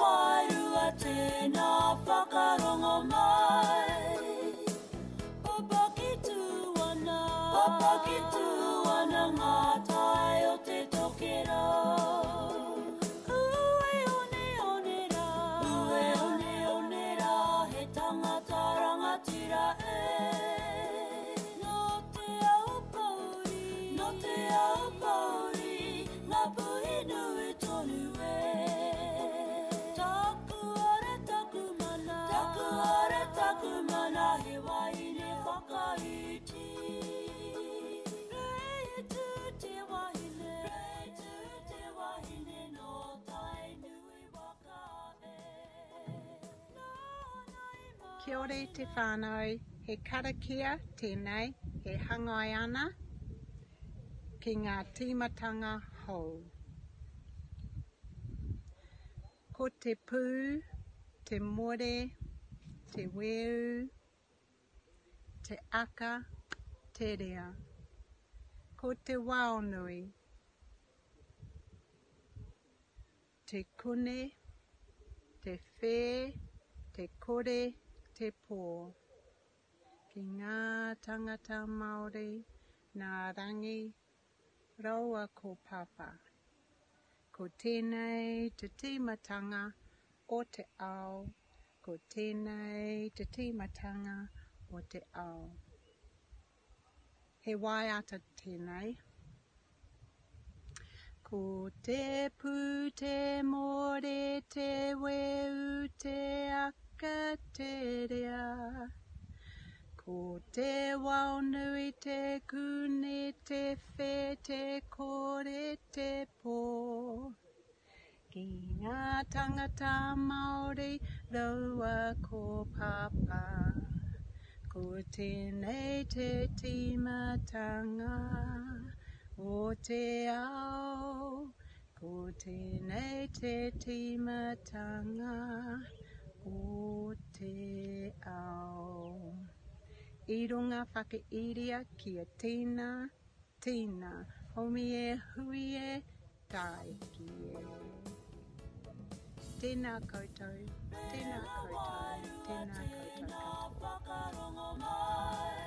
wairua tēnā whakarongo mai. Papaki tūana ngā tai o te tokera. Ue one rā, he tangata rangatira e. No te au pauri, ngā puhi nui tonu e. Taku mana, he waine whakaiti. Rei tu te wahine, no tai nui waka e. Kia ora te whānau, he karakia tēnei, he hangai ana ki ngā tīmatanga hou. Ko te pū, te more, te weu, te aka, te rea. Ko te waonui, te kune, te whē, te kore, te pō. Ki ngā tangata Māori, ngā rangi, raua ko papa. Ko tēnei te tīmatanga o te ao, ko tēnei te tīmatanga o te ao. He waiata tēnei. Ko te pū, te more, te weu, te aka, te rea. Ko te waonui, te kune, te whē, te kore, te pō. Ki ngā tangata Māori, raua ko papa. Ko tēnei te tīmatanga o te ao. Ko tēnei te tīmatanga o te ao. I runga whakairia kia tīna, homi e hui e, tai ki e. Tēnā koutou, tēnā koutou, tēnā koutou katoa.